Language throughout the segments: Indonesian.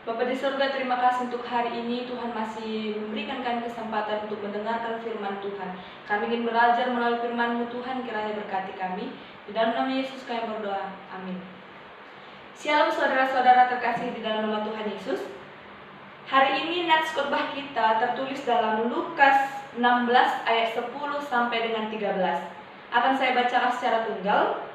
Bapa di surga, terima kasih untuk hari ini. Tuhan masih memberikan kami kesempatan untuk mendengarkan firman Tuhan. Kami ingin belajar melalui firman-Mu Tuhan, kiranya berkati kami. Di dalam nama Yesus kami berdoa. Amin. Shalom saudara-saudara terkasih di dalam nama Tuhan Yesus. Hari ini nats khotbah kita tertulis dalam Lukas 16 ayat 10 sampai dengan 13. Akan saya bacakan secara tunggal.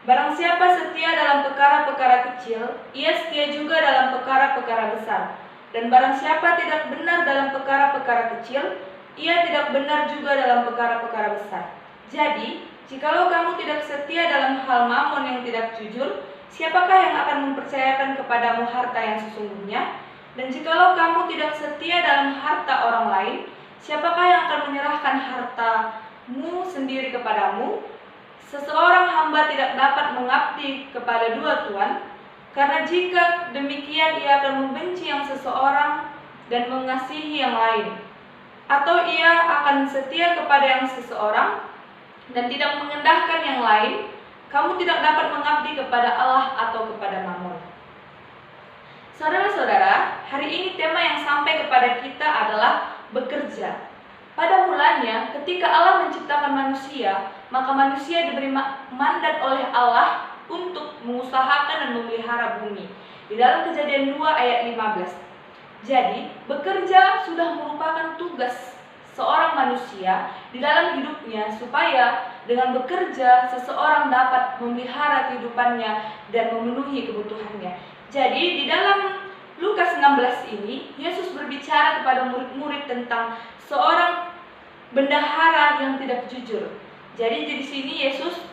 Barang siapa setia dalam perkara-perkara kecil, ia setia juga dalam perkara-perkara besar. Dan barang siapa tidak benar dalam perkara-perkara kecil, ia tidak benar juga dalam perkara-perkara besar. Jadi, jikalau kamu tidak setia dalam hal mamon yang tidak jujur, siapakah yang akan mempercayakan kepadamu harta yang sesungguhnya? Dan jikalau kamu tidak setia dalam harta orang lain, siapakah yang akan menyerahkan hartamu sendiri kepadamu? Seseorang hamba tidak dapat mengabdi kepada dua tuan, karena jika demikian ia akan membenci yang seseorang dan mengasihi yang lain, atau ia akan setia kepada yang seseorang dan tidak mengendahkan yang lain. Kamu tidak dapat mengabdi kepada Allah atau kepada Mamon. Saudara-saudara, hari ini tema yang sampai kepada kita adalah bekerja. Pada mulanya, ketika Allah menciptakan manusia, maka manusia diberi mandat oleh Allah untuk mengusahakan dan memelihara bumi. Di dalam Kejadian 2 ayat 15. Jadi, bekerja sudah merupakan tugas seorang manusia di dalam hidupnya, supaya dengan bekerja seseorang dapat memelihara kehidupannya dan memenuhi kebutuhannya. Jadi, di dalam Lukas 16 ini, Yesus berbicara kepada murid-murid tentang seorang bendahara yang tidak jujur. Jadi di sini Yesus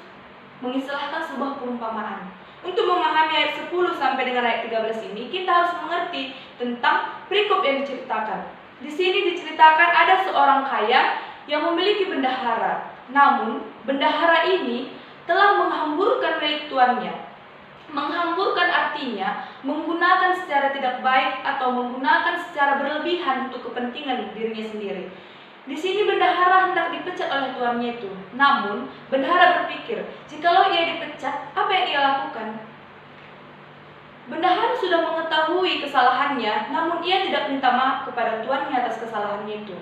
mengistilahkan sebuah perumpamaan. Untuk memahami ayat 10 sampai dengan ayat 13 ini, kita harus mengerti tentang perikop yang diceritakan. Di sini diceritakan ada seorang kaya yang memiliki bendahara. Namun, bendahara ini telah menghamburkan milik tuannya. Menghamburkan artinya menggunakan secara tidak baik atau menggunakan secara berlebihan untuk kepentingan dirinya sendiri. Di sini bendahara hendak dipecat oleh tuannya itu. Namun, bendahara berpikir, jikalau ia dipecat, apa yang ia lakukan? Bendahara sudah mengetahui kesalahannya, namun ia tidak minta maaf kepada tuannya atas kesalahannya itu.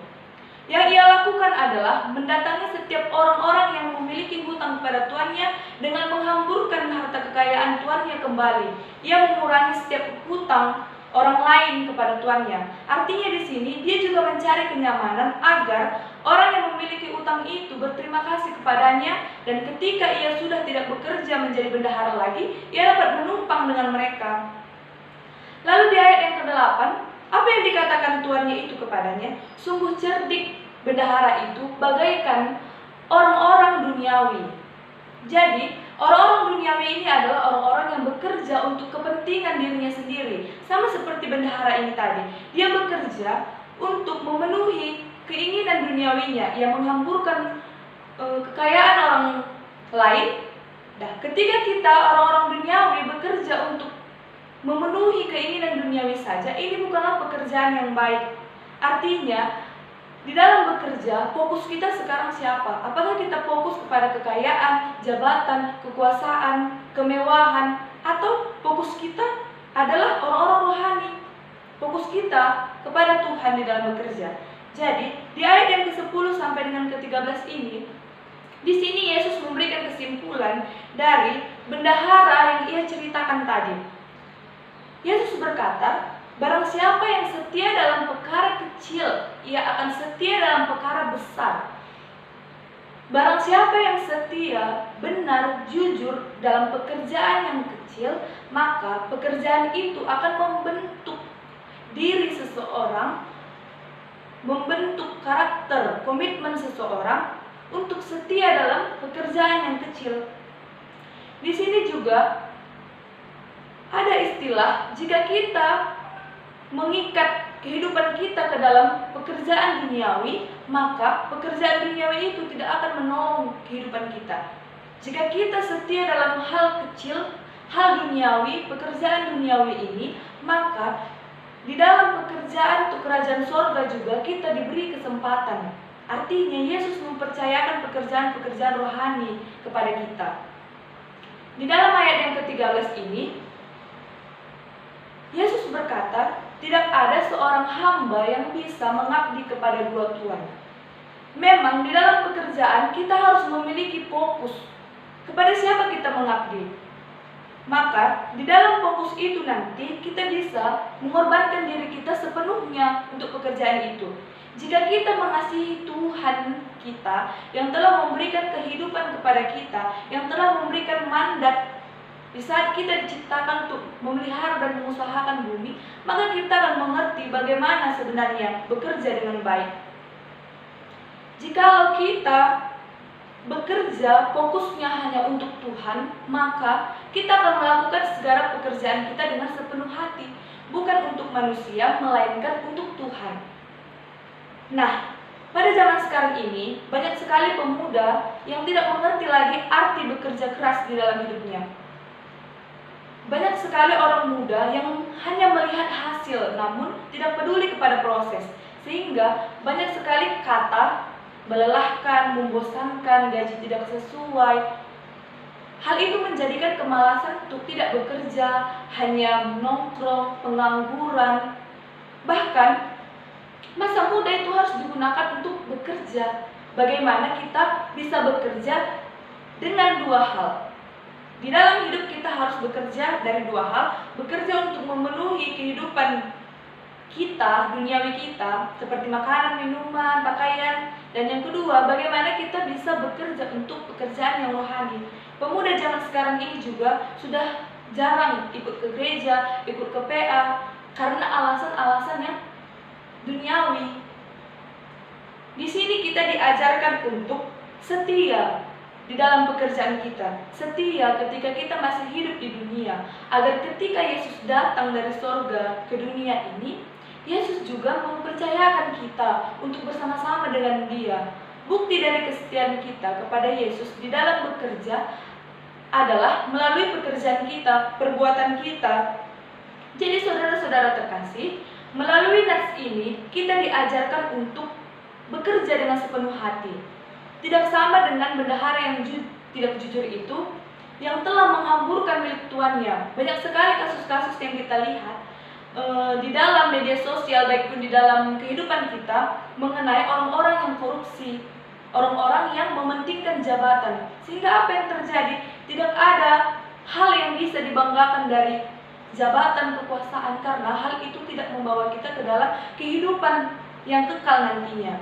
Yang ia lakukan adalah mendatangi setiap orang-orang yang memiliki hutang kepada tuannya dengan menghamburkan harta kekayaan tuannya kembali. Ia mengurangi setiap hutang orang lain kepada tuannya. Artinya di sini dia juga mencari kenyamanan agar orang yang memiliki utang itu berterima kasih kepadanya, dan ketika ia sudah tidak bekerja menjadi bendahara lagi, ia dapat menumpang dengan mereka. Lalu di ayat yang ke-8, apa yang dikatakan tuannya itu kepadanya? Sungguh cerdik bendahara itu bagaikan orang-orang duniawi. Jadi, orang-orang duniawi ini adalah orang-orang yang bekerja untuk kepentingan dirinya sendiri. Sama seperti bendahara ini tadi. Dia bekerja untuk memenuhi keinginan duniawinya. Ia menghamburkan kekayaan orang lain. Nah, ketika kita orang-orang duniawi bekerja untuk memenuhi keinginan duniawi saja, ini bukanlah pekerjaan yang baik. Artinya, di dalam bekerja, fokus kita sekarang siapa? Apakah kita fokus kepada kekayaan, jabatan, kekuasaan, kemewahan, atau fokus kita adalah orang-orang rohani? Fokus kita kepada Tuhan di dalam bekerja. Jadi, di ayat yang ke-10 sampai dengan ke-13 ini, di sini Yesus memberikan kesimpulan dari bendahara yang ia ceritakan tadi. Yesus berkata, barang siapa yang setia dalam perkara kecil, ia akan setia dalam perkara besar. Barang siapa yang setia, benar, jujur dalam pekerjaan yang kecil, maka pekerjaan itu akan membentuk diri seseorang, membentuk karakter, komitmen seseorang untuk setia dalam pekerjaan yang kecil. Di sini juga ada istilah, jika kita mengikat kehidupan kita ke dalam pekerjaan duniawi, maka pekerjaan duniawi itu tidak akan menolong kehidupan kita. Jika kita setia dalam hal kecil, hal duniawi, pekerjaan duniawi ini, maka di dalam pekerjaan untuk kerajaan sorga juga kita diberi kesempatan. Artinya Yesus mempercayakan pekerjaan-pekerjaan rohani kepada kita. Di dalam ayat yang ke-13 ini, Yesus berkata, tidak ada seorang hamba yang bisa mengabdi kepada dua tuan. Memang di dalam pekerjaan kita harus memiliki fokus kepada siapa kita mengabdi. Maka di dalam fokus itu nanti kita bisa mengorbankan diri kita sepenuhnya untuk pekerjaan itu. Jika kita mengasihi Tuhan kita yang telah memberikan kehidupan kepada kita, yang telah memberikan mandat di saat kita diciptakan untuk memelihara dan mengusahakan bumi, maka kita akan mengerti bagaimana sebenarnya bekerja dengan baik. Jikalau kita bekerja fokusnya hanya untuk Tuhan, maka kita akan melakukan segala pekerjaan kita dengan sepenuh hati, bukan untuk manusia, melainkan untuk Tuhan. Nah, pada zaman sekarang ini, banyak sekali pemuda yang tidak mengerti lagi arti bekerja keras di dalam hidupnya. Banyak sekali orang muda yang hanya melihat hasil, namun tidak peduli kepada proses. Sehingga banyak sekali kata melelahkan, membosankan, gaji tidak sesuai. Hal itu menjadikan kemalasan untuk tidak bekerja, hanya nongkrong, pengangguran. Bahkan masa muda itu harus digunakan untuk bekerja. Bagaimana kita bisa bekerja dengan dua hal? Di dalam hidup kita harus bekerja dari dua hal. Bekerja untuk memenuhi kehidupan kita, duniawi kita, seperti makanan, minuman, pakaian. Dan yang kedua, bagaimana kita bisa bekerja untuk pekerjaan yang rohani. Pemuda zaman sekarang ini juga sudah jarang ikut ke gereja, ikut ke PA, karena alasan-alasan yang duniawi. Di sini kita diajarkan untuk setia di dalam pekerjaan kita, setia ketika kita masih hidup di dunia, agar ketika Yesus datang dari sorga ke dunia ini, Yesus juga mempercayakan kita untuk bersama-sama dengan Dia. Bukti dari kesetiaan kita kepada Yesus di dalam bekerja adalah melalui pekerjaan kita, perbuatan kita. Jadi saudara-saudara terkasih, melalui nats ini kita diajarkan untuk bekerja dengan sepenuh hati. Tidak sama dengan bendahara yang tidak jujur itu, yang telah menghamburkan milik tuannya. Banyak sekali kasus-kasus yang kita lihat di dalam media sosial, baik pun di dalam kehidupan kita, mengenai orang-orang yang korupsi, orang-orang yang mementingkan jabatan. Sehingga apa yang terjadi? Tidak ada hal yang bisa dibanggakan dari jabatan kekuasaan, karena hal itu tidak membawa kita ke dalam kehidupan yang kekal nantinya.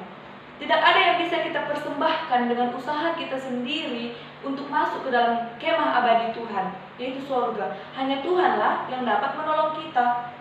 Tidak ada yang bisa kita persembahkan dengan usaha kita sendiri untuk masuk ke dalam kemah abadi Tuhan, yaitu surga. Hanya Tuhanlah yang dapat menolong kita.